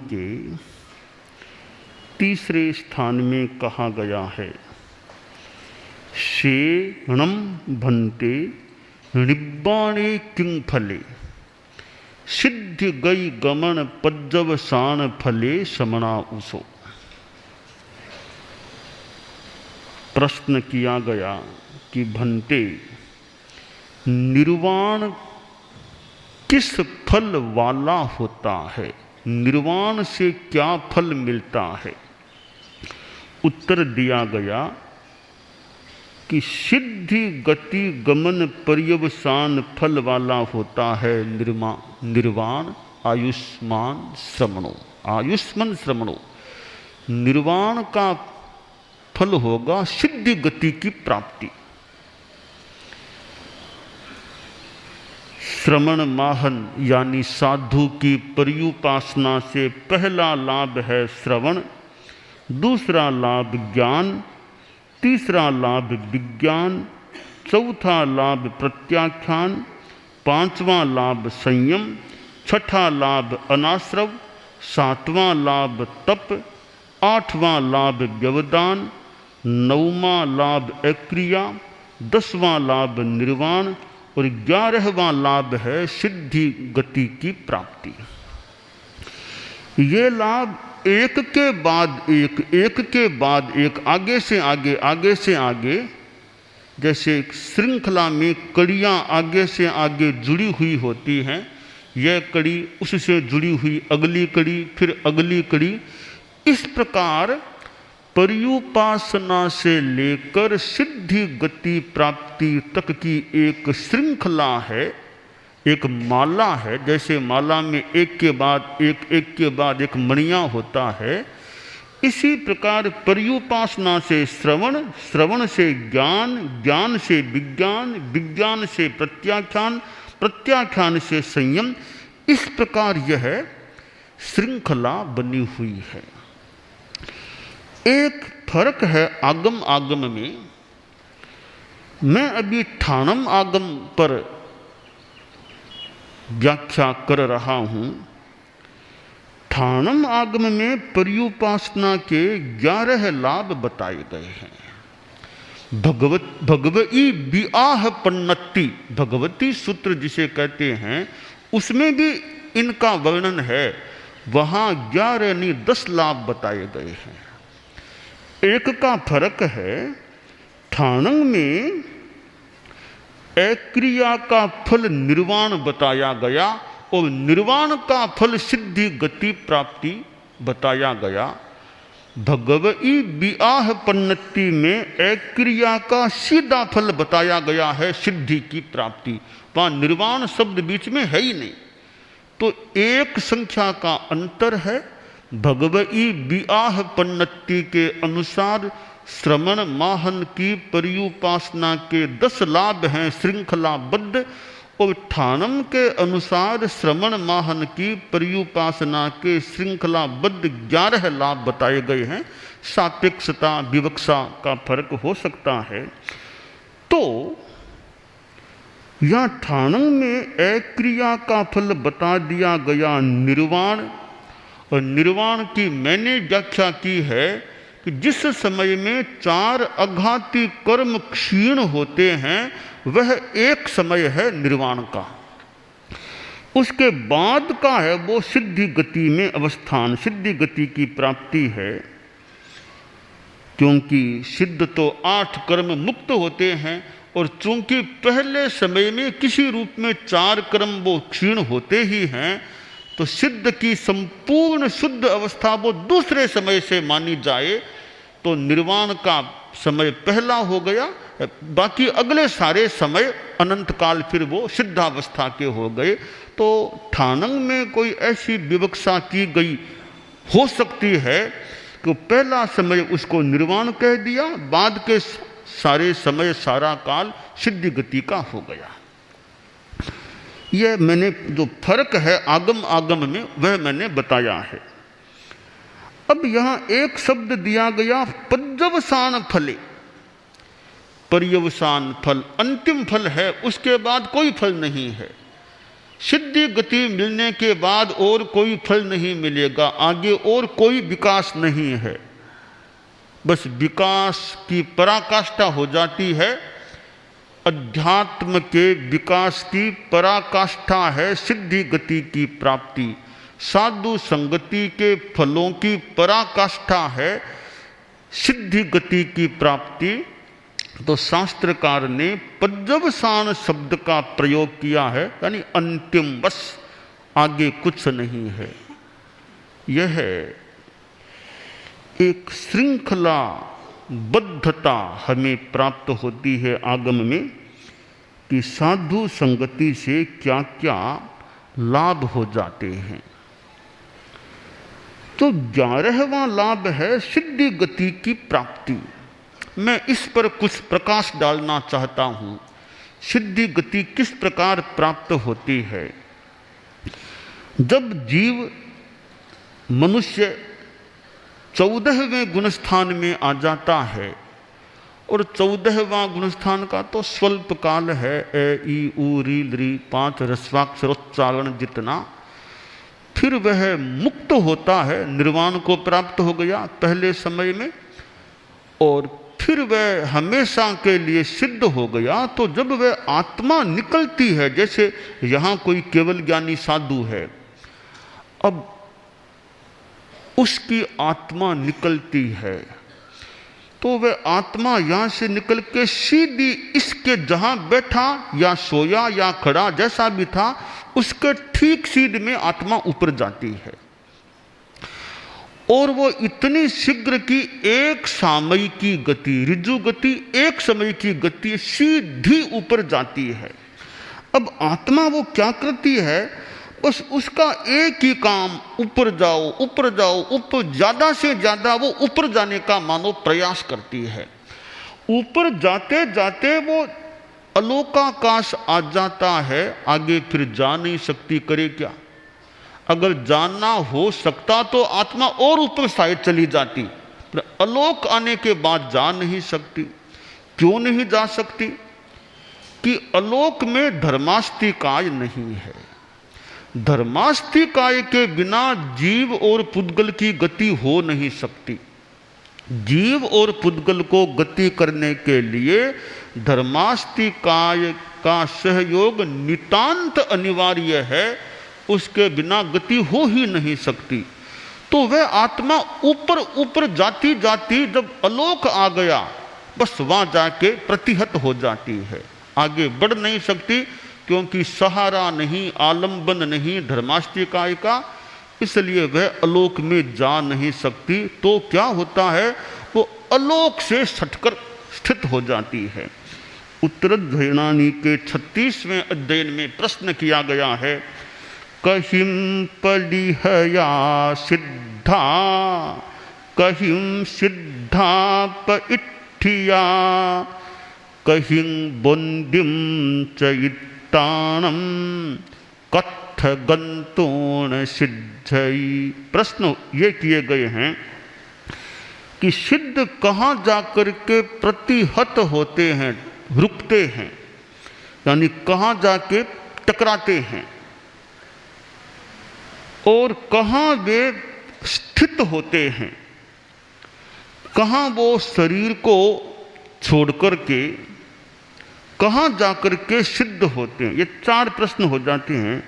के तीसरे स्थान में कहा गया है, शेणम भन्ते निब्बाणे किं फले सिद्धि गई गमन पज्जवसान फले समणा उसो। प्रश्न किया गया कि भन्ते, निर्वाण किस फल वाला होता है, निर्वाण से क्या फल मिलता है। उत्तर दिया गया कि सिद्धि गति गमन पर्यवसान फल वाला होता है निर्वाण आयुष्मान श्रमणो। आयुष्मान श्रमणो, निर्वाण का फल होगा सिद्धि गति की प्राप्ति। श्रमण माहन यानी साधु की पर्युपासना से पहला लाभ है श्रवण, दूसरा लाभ ज्ञान, तीसरा लाभ विज्ञान, चौथा लाभ प्रत्याख्यान, पांचवा लाभ संयम, छठा लाभ अनाश्रव, सातवां लाभ तप, आठवां लाभ व्यवधान, नौवां लाभ अक्रिया, 10वां लाभ निर्वाण और 11वां लाभ है सिद्धि गति की प्राप्ति। ये लाभ एक के बाद एक, एक के बाद एक, आगे से आगे, आगे से आगे, जैसे श्रृंखला में कड़ियाँ आगे से आगे जुड़ी हुई होती हैं, यह कड़ी उससे जुड़ी हुई अगली कड़ी, फिर अगली कड़ी, इस प्रकार पर्युपासना से लेकर सिद्धि गति प्राप्ति तक की एक श्रृंखला है, एक माला है। जैसे माला में एक के बाद एक, एक के बाद एक मणियाँ होता है, इसी प्रकार पर्युपासना से श्रवण, श्रवण से ज्ञान, ज्ञान से विज्ञान, विज्ञान से प्रत्याख्यान, प्रत्याख्यान से संयम, इस प्रकार यह श्रृंखला बनी हुई है। एक फर्क है आगम आगम में। मैं अभी ठाणम आगम पर व्याख्या कर रहा हूँ। ठाणम आगम में पर्युपासना के 11 लाभ बताए गए हैं। भगवती विआह पन्नति, भगवती सूत्र जिसे कहते हैं, उसमें भी इनका वर्णन है। वहाँ 11 नहीं 10 लाभ बताए गए हैं। एक का फर्क है, ठाणंग में अक्रिया का फल निर्वाण बताया गया और निर्वाण का फल सिद्धि गति प्राप्ति बताया गया। भगवती विआह पन्नति में अक्रिया का सीधा फल बताया गया है, सिद्धि की प्राप्ति। वहाँ निर्वाण शब्द बीच में है ही नहीं, तो एक संख्या का अंतर है। भगवती विआह पन्नति के अनुसार श्रवण माहन की पर्युपासना के 10 लाभ हैं श्रृंखलाबद्ध, और ठाणम के अनुसार श्रवण माहन की पर्युपासना के श्रृंखलाबद्ध 11 लाभ बताए गए हैं। सापेक्षता विवक्षा का फर्क हो सकता है। तो यहाँ ठाणम में अक्रिया का फल बता दिया गया निर्वाण, और निर्वाण की मैंने व्याख्या की है कि जिस समय में 4 अघाती कर्म क्षीण होते हैं, वह एक समय है निर्वाण का। उसके बाद का है वो सिद्धि गति में अवस्थान, सिद्धि गति की प्राप्ति है। क्योंकि सिद्ध तो 8 कर्म मुक्त होते हैं, और चूंकि पहले समय में किसी रूप में 4 कर्म वो क्षीण होते ही हैं, तो सिद्ध की संपूर्ण शुद्ध अवस्था वो दूसरे समय से मानी जाए, तो निर्वाण का समय पहला हो गया, बाकी अगले सारे समय अनंत काल फिर वो सिद्धावस्था के हो गए। तो ठाणंग में कोई ऐसी विवक्षा की गई हो सकती है कि पहला समय उसको निर्वाण कह दिया, बाद के सारे समय सारा काल सिद्धि गति का हो गया। यह मैंने जो फर्क है आगम आगम में, वह मैंने बताया है। अब यहाँ एक शब्द दिया गया पज्जवसान फले, पर्यवसान फल अंतिम फल है, उसके बाद कोई फल नहीं है। सिद्धि गति मिलने के बाद और कोई फल नहीं मिलेगा, आगे और कोई विकास नहीं है। बस विकास की पराकाष्ठा हो जाती है। अध्यात्म के विकास की पराकाष्ठा है सिद्धि गति की प्राप्ति। साधु संगति के फलों की पराकाष्ठा है सिद्धि गति की प्राप्ति। तो शास्त्रकार ने पद्यवसान शब्द का प्रयोग किया है, यानी अंतिम, बस आगे कुछ नहीं है। यह एक श्रृंखला बद्धता हमें प्राप्त होती है आगम में कि साधु संगति से क्या क्या लाभ हो जाते हैं। तो 11वां लाभ है सिद्धि गति की प्राप्ति। मैं इस पर कुछ प्रकाश डालना चाहता हूँ। सिद्धि गति किस प्रकार प्राप्त होती है? जब जीव मनुष्य 14वें गुणस्थान में आ जाता है, और 14वां गुणस्थान का तो स्वल्प काल है, ए ई उ री ली 5 रस्वाक्षरोच्चारण जितना, फिर वह मुक्त होता है, निर्वाण को प्राप्त हो गया पहले समय में, और फिर वह हमेशा के लिए सिद्ध हो गया। तो जब वह आत्मा निकलती है, जैसे यहाँ कोई केवल ज्ञानी साधु है, अब उसकी आत्मा निकलती है, तो वह आत्मा यहाँ से निकल के सीधी इसके जहाँ बैठा या सोया या खड़ा जैसा भी था, उसके ठीक सीध में आत्मा ऊपर जाती है। और वो इतनी शीघ्र की एक सामयिक की गति, ऋजु गति, एक समय की गति, सीधी ऊपर जाती है। अब आत्मा वो क्या करती है? बस उसका एक ही काम, ऊपर जाओ ऊपर जाओ ऊपर, ज्यादा से ज्यादा वो ऊपर जाने का मानो प्रयास करती है। ऊपर जाते जाते वो अलोकाकाश आ जाता है, आगे फिर जा नहीं सकती, करे क्या? अगर जानना हो सकता तो आत्मा और ऊपर शायद चली जाती, पर अलोक आने के बाद जा नहीं सकती। क्यों नहीं जा सकती? कि अलोक में धर्मास्तिकाय नहीं है। धर्मास्तिकाय के बिना जीव और पुद्गल की गति हो नहीं सकती। जीव और पुद्गल को गति करने के लिए धर्मास्तिकाय का सहयोग नितांत अनिवार्य है, उसके बिना गति हो ही नहीं सकती। तो वह आत्मा ऊपर ऊपर जाती जाती जब अलोक आ गया, बस वहां जाके प्रतिहत हो जाती है, आगे बढ़ नहीं सकती, क्योंकि सहारा नहीं, आलंबन नहीं धर्मास्तिकाय का, इसलिए वह अलोक में जा नहीं सकती। तो क्या होता है? वो अलोक से सटकर स्थित हो जाती है। उत्तरध्वैनानी के 36वें अध्ययन में प्रश्न किया गया है, कहिं पलिहया सिद्धा कहिं सिद्धाप इट्ठिया कहिं बुंदिम चैताणम कत्थ गंतोण सिद्धई। प्रश्न ये किए गए हैं कि सिद्ध कहाँ जाकर के प्रतिहत होते हैं, रुकते हैं, यानी कहाँ जाके टकराते हैं, और कहाँ वे स्थित होते हैं, कहाँ वो शरीर को छोड़कर के कहाँ जाकर के सिद्ध होते हैं। ये 4 प्रश्न हो जाते हैं।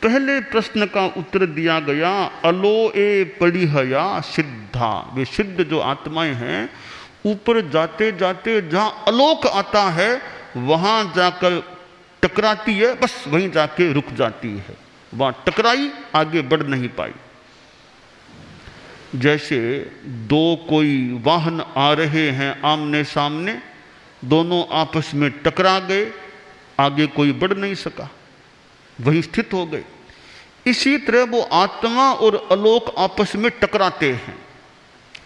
पहले प्रश्न का उत्तर दिया गया, अलो ए पड़िहया सिद्धा। वे सिद्ध जो आत्माएं हैं, ऊपर जाते जाते जहाँ अलोक आता है वहाँ जाकर टकराती है, बस वहीं जाके रुक जाती है, वहाँ टकराई, आगे बढ़ नहीं पाई। जैसे 2 कोई वाहन आ रहे हैं आमने सामने, दोनों आपस में टकरा गए, आगे कोई बढ़ नहीं सका, वहीं स्थित हो गए। इसी तरह वो आत्मा और अलोक आपस में टकराते हैं,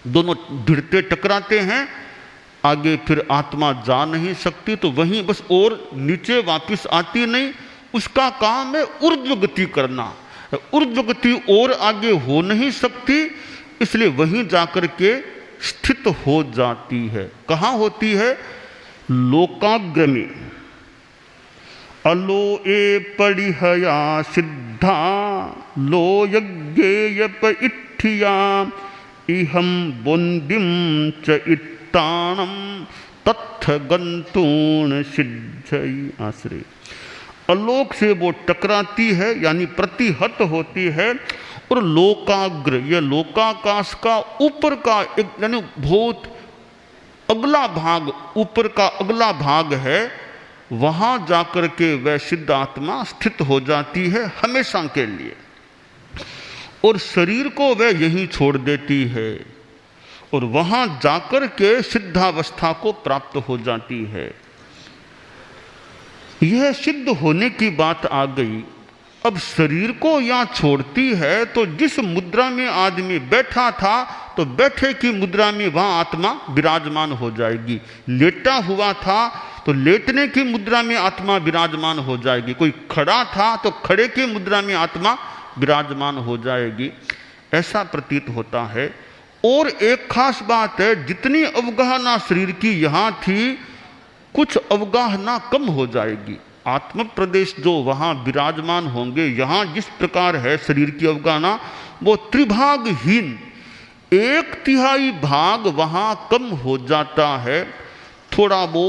दोनों भिड़ते टकराते हैं, आगे फिर आत्मा जा नहीं सकती, तो वहीं बस और नीचे वापस आती नहीं। उसका काम है ऊर्ध्व गति करना, ऊर्ध्व गति और आगे हो नहीं सकती, इसलिए वहीं जाकर के स्थित हो जाती है। कहाँ होती है? लोकाग्र में। अलो ए पड़िहया सिद्धा लो यज्ञेयप इठिया इहम बोंदिम च इट्टाणम तत्थ गंतूण सिद्धई। आश्रय आलोक से वो टकराती है यानी प्रतिहत होती है, और लोकाग्र यह लोकाकाश का ऊपर का एक यानी बहुत अगला भाग, ऊपर का अगला भाग है, वहां जाकर के वह सिद्ध आत्मा स्थित हो जाती है हमेशा के लिए, और शरीर को वह यहीं छोड़ देती है और वहां जाकर के सिद्धावस्था को प्राप्त हो जाती है। यह सिद्ध होने की बात आ गई। अब शरीर को यहाँ छोड़ती है तो जिस मुद्रा में आदमी बैठा था तो बैठे की मुद्रा में वहाँ आत्मा विराजमान हो जाएगी, लेटा हुआ था तो लेटने की मुद्रा में आत्मा विराजमान हो जाएगी, कोई खड़ा था तो खड़े की मुद्रा में आत्मा विराजमान हो जाएगी, ऐसा प्रतीत होता है। और एक खास बात है, जितनी अवगाहना शरीर की यहाँ थी कुछ अवगाहना कम हो जाएगी। आत्म प्रदेश जो वहाँ विराजमान होंगे, यहाँ जिस प्रकार है शरीर की अवगाहना वो त्रिभागहीन, 1/3 भाग वहाँ कम हो जाता है। थोड़ा वो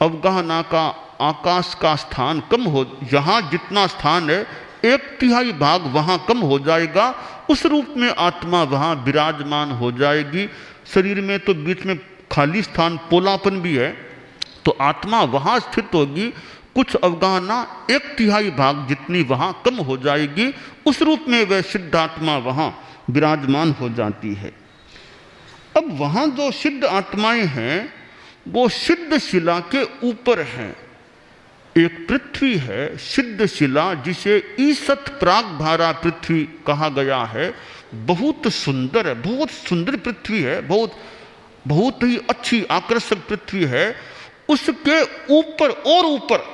अवगाहना का आकाश का स्थान कम हो, यहाँ जितना स्थान है 1/3 भाग वहाँ कम हो जाएगा, उस रूप में आत्मा वहाँ विराजमान हो जाएगी। शरीर में तो बीच में खाली स्थान पोलापन भी है, तो आत्मा वहाँ स्थित होगी, कुछ अवगाहना 1/3 भाग जितनी वहाँ कम हो जाएगी, उस रूप में वह सिद्धात्मा वहाँ विराजमान हो जाती है। अब वहाँ जो सिद्ध आत्माएं हैं वो सिद्ध शिला के ऊपर हैं। एक पृथ्वी है सिद्ध शिला, जिसे ईसत प्राग भारा पृथ्वी कहा गया है, बहुत सुंदर है, बहुत सुंदर पृथ्वी है, बहुत ही अच्छी आकर्षक पृथ्वी है। उसके ऊपर और ऊपर,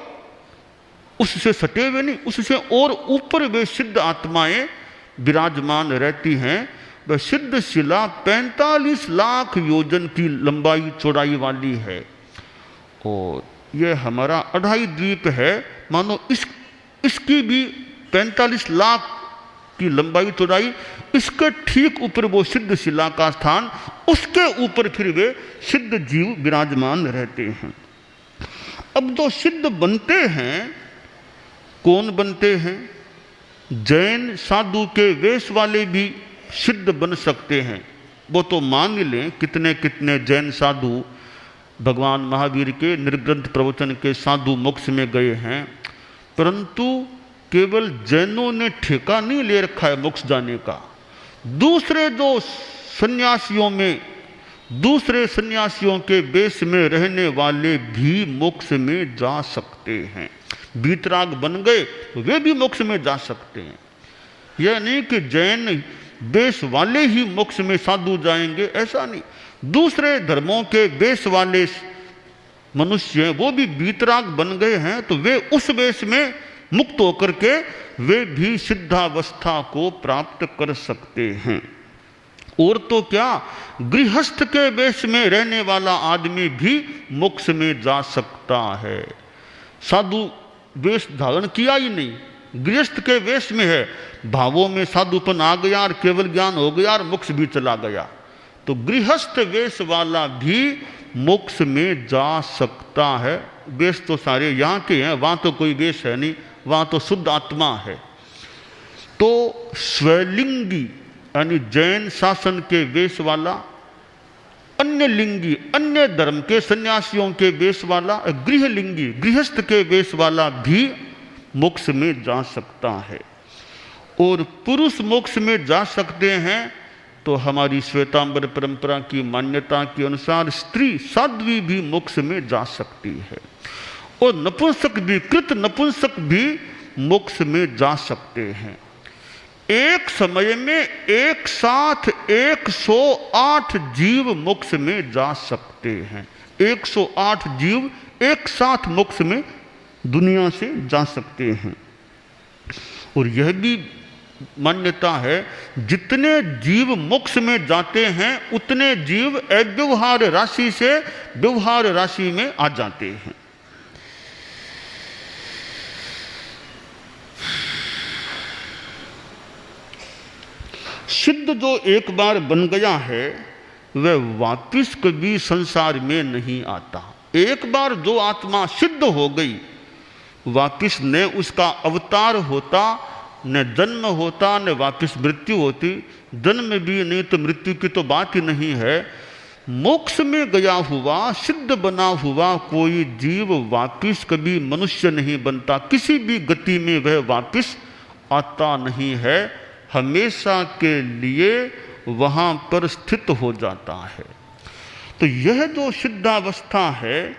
उससे सटे हुए नहीं, उससे और ऊपर वे सिद्ध आत्माएं विराजमान रहती हैं। वह सिद्ध शिला 45 लाख योजन की लंबाई चौड़ाई वाली है, और यह हमारा 2.5 द्वीप है, मानो इसकी भी 45 लाख की लंबाई चौड़ाई, इसके ठीक ऊपर वो सिद्ध शिला का स्थान, उसके ऊपर फिर वे सिद्ध जीव विराजमान रहते हैं। अब जो सिद्ध बनते हैं, कौन बनते हैं? जैन साधु के वेश वाले भी सिद्ध बन सकते हैं। वो तो मान लें कितने कितने जैन साधु भगवान महावीर के निर्ग्रंथ प्रवचन के साधु मोक्ष में गए हैं, परंतु केवल जैनों ने ठेका नहीं ले रखा है मोक्ष जाने का। दूसरे जो सन्यासियों में, दूसरे सन्यासियों के वेश में रहने वाले भी मोक्ष में जा सकते हैं। बीतराग बन गए तो वे भी मोक्ष में जा सकते हैं। यह नहीं कि जैन वेश वाले ही मोक्ष में साधु जाएंगे, ऐसा नहीं। दूसरे धर्मों के वेश वाले मनुष्य वो भी बीतराग बन गए हैं तो वे उस वेश में मुक्त होकर के वे भी सिद्धावस्था को प्राप्त कर सकते हैं। और तो क्या, गृहस्थ के वेश में रहने वाला आदमी भी मोक्ष में जा सकता है। साधु वेश धारण किया ही नहीं, गृहस्थ के वेश में है, भावों में साधुपन आ गया और केवल ज्ञान हो गया और मोक्ष भी चला गया, तो गृहस्थ वेश वाला भी मोक्ष में जा सकता है। वेश तो सारे यहाँ के हैं, वहाँ तो कोई वेश है नहीं, वहाँ तो शुद्ध आत्मा है। तो स्वलिंगी यानी जैन शासन के वेश वाला, अन्य लिंगी अन्य धर्म के सन्यासियों के वेश वाला, गृहलिंगी गृहस्थ के वेश वाला भी मोक्ष में जा सकता है। और पुरुष मोक्ष में जा सकते हैं तो हमारी श्वेतांबर परंपरा की मान्यता के अनुसार स्त्री साध्वी भी मोक्ष में जा सकती है, और नपुंसक भी, कृत नपुंसक भी मोक्ष में जा सकते हैं। एक समय में एक साथ 108 जीव मोक्ष में जा सकते हैं। 108 जीव एक साथ मोक्ष में दुनिया से जा सकते हैं। और यह भी मान्यता है, जितने जीव मोक्ष में जाते हैं उतने जीव अव्यवहार राशि से व्यवहार राशि में आ जाते हैं। सिद्ध जो एक बार बन गया है वह वापिस कभी संसार में नहीं आता। एक बार जो आत्मा सिद्ध हो गई, वापिस न उसका अवतार होता, न जन्म होता, न वापिस मृत्यु होती। जन्म भी नहीं तो मृत्यु की तो बात ही नहीं है। मोक्ष में गया हुआ, सिद्ध बना हुआ कोई जीव वापिस कभी मनुष्य नहीं बनता। किसी भी गति में वह वापिस आता नहीं है, हमेशा के लिए वहाँ पर स्थित हो जाता है। तो यह जो सिद्धावस्था है,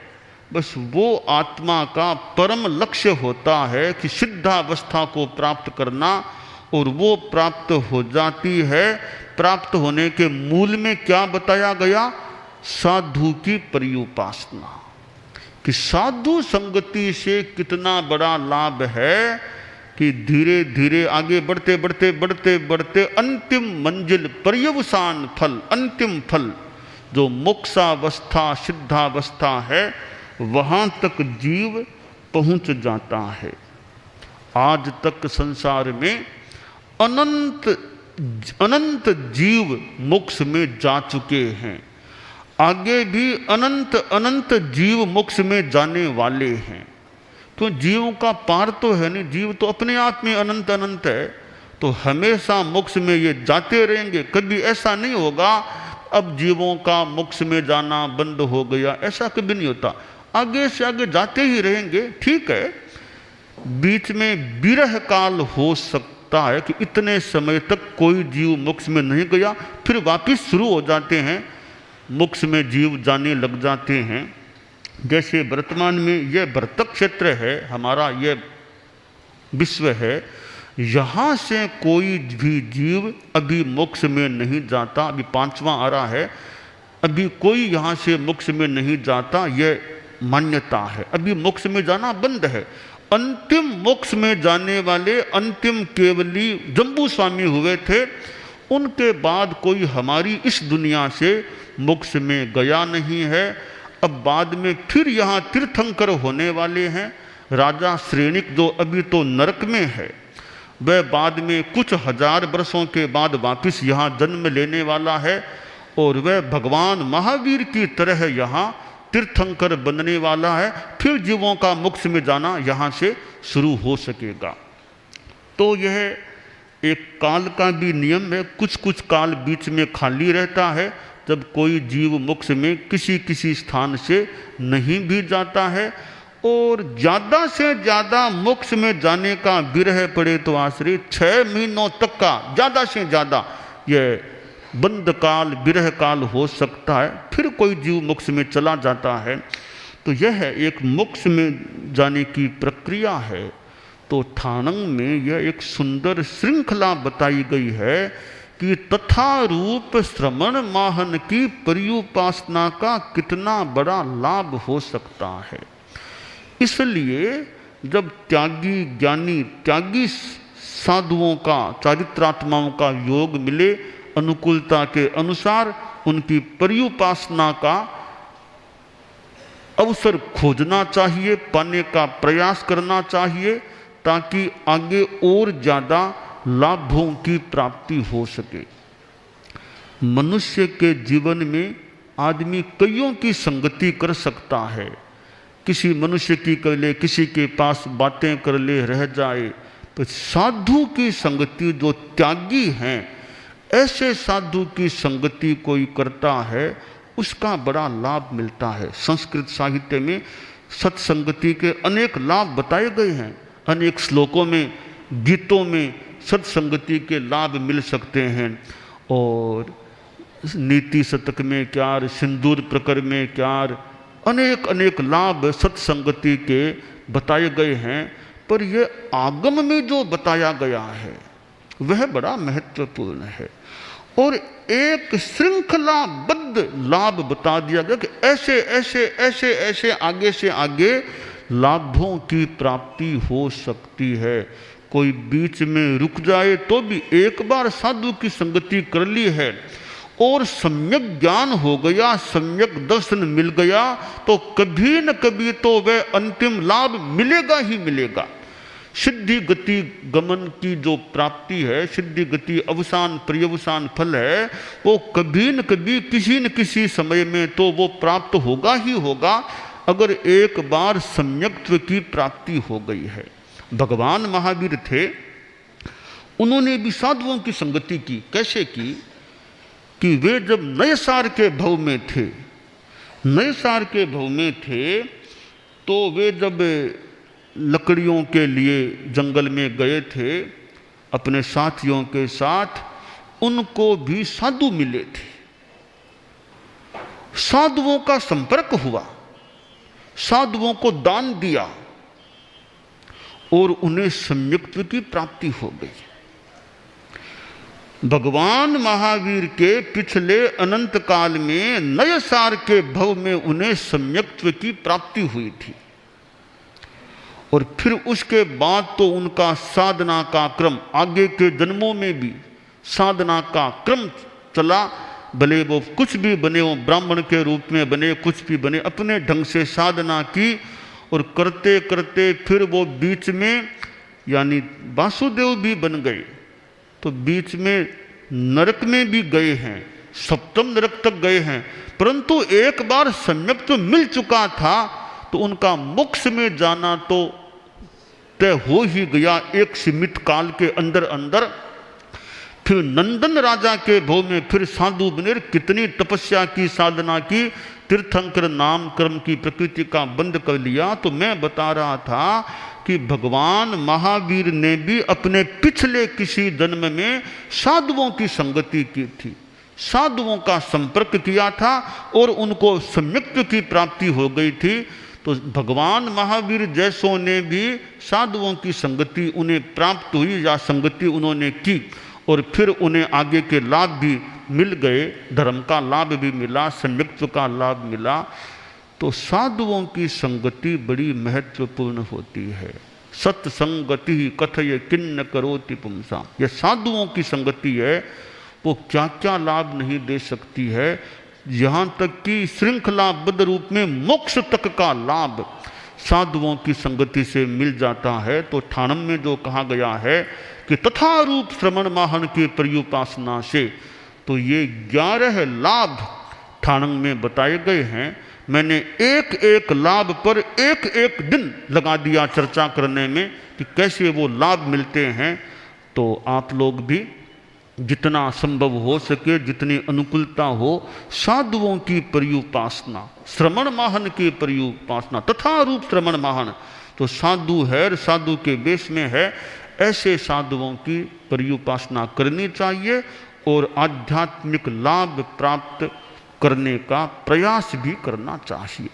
बस वो आत्मा का परम लक्ष्य होता है कि सिद्धावस्था को प्राप्त करना, और वो प्राप्त हो जाती है। प्राप्त होने के मूल में क्या बताया गया? साधु की पर्युपासना, कि साधु संगति से कितना बड़ा लाभ है कि धीरे धीरे आगे बढ़ते बढ़ते बढ़ते बढ़ते अंतिम मंजिल, पर्यवसान फल, अंतिम फल जो मोक्षावस्था सिद्धावस्था है, वहाँ तक जीव पहुँच जाता है। आज तक संसार में अनंत अनंत जीव मोक्ष में जा चुके हैं, आगे भी अनंत अनंत जीव मोक्ष में जाने वाले हैं। तो जीवों का पार तो है नहीं, जीव तो अपने आप में अनंत अनंत है, तो हमेशा मोक्ष में ये जाते रहेंगे। कभी ऐसा नहीं होगा अब जीवों का मोक्ष में जाना बंद हो गया, ऐसा कभी नहीं होता। आगे से आगे जाते ही रहेंगे। ठीक है, बीच में विरह काल हो सकता है कि इतने समय तक कोई जीव मोक्ष में नहीं गया, फिर वापिस शुरू हो जाते हैं, मोक्ष में जीव जाने लग जाते हैं। जैसे वर्तमान में यह भरतक क्षेत्र है, हमारा यह विश्व है, यहाँ से कोई भी जीव अभी मोक्ष में नहीं जाता। अभी 5वां आ रहा है, अभी कोई यहाँ से मोक्ष में नहीं जाता, यह मान्यता है। अभी मोक्ष में जाना बंद है। अंतिम मोक्ष में जाने वाले अंतिम केवली जम्बू स्वामी हुए थे, उनके बाद कोई हमारी इस दुनिया से मोक्ष में गया नहीं है। अब बाद में फिर यहाँ तीर्थंकर होने वाले हैं। राजा श्रेणिक जो अभी तो नरक में है, वह बाद में कुछ हजार वर्षों के बाद वापिस यहाँ जन्म लेने वाला है, और वह भगवान महावीर की तरह यहाँ तीर्थंकर बनने वाला है। फिर जीवों का मोक्ष में जाना यहाँ से शुरू हो सकेगा। तो यह एक काल का भी नियम है। कुछ कुछ काल बीच में खाली रहता है, जब कोई जीव मोक्ष में किसी किसी स्थान से नहीं भी जाता है। और ज़्यादा से ज़्यादा मोक्ष में जाने का विरह पड़े तो आश्रय 6 महीनों तक का ज़्यादा से ज़्यादा यह बंद काल, विरह काल हो सकता है, फिर कोई जीव मोक्ष में चला जाता है। तो यह एक मोक्ष में जाने की प्रक्रिया है। तो ठाणंग में यह एक सुंदर श्रृंखला बताई गई है कि तथा रूप श्रवण माहन की पर्युपासना का कितना बड़ा लाभ हो सकता है। इसलिए जब त्यागी ज्ञानी त्यागी साधुओं का, चारित्रात्माओं का योग मिले, अनुकूलता के अनुसार उनकी पर्युपासना का अवसर खोजना चाहिए, पाने का प्रयास करना चाहिए, ताकि आगे और ज़्यादा लाभों की प्राप्ति हो सके। मनुष्य के जीवन में आदमी कईयों की संगति कर सकता है। किसी मनुष्य की कर ले, किसी के पास बातें कर ले, रह जाए। तो साधु की संगति, जो त्यागी हैं, ऐसे साधु की संगति कोई करता है, उसका बड़ा लाभ मिलता है। संस्कृत साहित्य में सत्संगति के अनेक लाभ बताए गए हैं। अनेक श्लोकों में, गीतों में सत्संगति के लाभ मिल सकते हैं। और नीति शतक में क्या, सिंदूर प्रकर में क्या, अनेक अनेक लाभ सत्संगति के बताए गए हैं। पर यह आगम में जो बताया गया है वह बड़ा महत्वपूर्ण है। और एक श्रृंखलाबद्ध लाभ बता दिया गया कि ऐसे ऐसे ऐसे ऐसे आगे से आगे लाभों की प्राप्ति हो सकती है। कोई बीच में रुक जाए तो भी एक बार साधु की संगति कर ली है और सम्यक ज्ञान हो गया, सम्यक दर्शन मिल गया, तो कभी न कभी तो वह अंतिम लाभ मिलेगा ही मिलेगा। सिद्धि गति गमन की जो प्राप्ति है, सिद्धि गति अवसान पर्यवसान फल है, वो कभी न कभी किसी न किसी समय में तो वो प्राप्त होगा ही होगा, अगर एक बार सम्यक्त्व की प्राप्ति हो गई है। भगवान महावीर थे, उन्होंने भी साधुओं की संगति की। कैसे की? कि वे जब नए सार के भव में थे, नए सार के भव में थे, तो वे जब लकड़ियों के लिए जंगल में गए थे अपने साथियों के साथ, उनको भी साधु मिले थे। साधुओं का संपर्क हुआ, साधुओं को दान दिया और उन्हें सम्यक्त्व की प्राप्ति हो गई। भगवान महावीर के पिछले अनंत काल में नए सार के भव में उन्हें सम्यक्त्व की प्राप्ति हुई थी, और फिर उसके बाद तो उनका साधना का क्रम, आगे के जन्मों में भी साधना का क्रम चला। भले वो कुछ भी बने हो, ब्राह्मण के रूप में बने, कुछ भी बने, अपने ढंग से साधना की, और करते करते फिर वो बीच में यानी वासुदेव भी बन गए, तो बीच में नरक में भी गए हैं, सप्तम नरक तक गए हैं। परंतु एक बार सम्यक तो मिल चुका था, तो उनका मोक्ष में जाना तो तय हो ही गया एक सीमित काल के अंदर अंदर। फिर नंदन राजा के भव में फिर साधु बने, कितनी तपस्या की, साधना की, तीर्थंकर नाम कर्म की प्रकृति का बंद कर लिया। तो मैं बता रहा था कि भगवान महावीर ने भी अपने पिछले किसी जन्म में साधुओं की संगति की थी, साधुओं का संपर्क किया था और उनको सम्यक्त्व की प्राप्ति हो गई थी। तो भगवान महावीर जैसों ने भी साधुओं की संगति उन्हें प्राप्त हुई या संगति उन्होंने की, और फिर उन्हें आगे के लाभ भी मिल गए, धर्म का लाभ भी मिला, सम्यक्त्व का लाभ मिला। तो साधुओं की संगति बड़ी महत्वपूर्ण होती है। सत्संगति कथय किन्न करोति पुंसा, यह साधुओं की संगति है, वो क्या क्या लाभ नहीं दे सकती है, यहाँ तक कि श्रृंखलाबद्ध रूप में मोक्ष तक का लाभ साधुओं की संगति से मिल जाता है। तो ठाणम में जो कहा गया है कि तथा रूप श्रवण माहन के पर्युपासना से, तो ये 11 लाभ ठाणम में बताए गए हैं। मैंने एक एक लाभ पर एक एक दिन लगा दिया चर्चा करने में कि कैसे वो लाभ मिलते हैं। तो आप लोग भी जितना संभव हो सके, जितनी अनुकूलता हो, साधुओं की पर्युपासना, श्रवण माहन की पर्युपासना, तथा रूप श्रवण माहन, तो साधु है, साधु के वेश में है, ऐसे साधुओं की पर्युपासना करनी चाहिए और आध्यात्मिक लाभ प्राप्त करने का प्रयास भी करना चाहिए।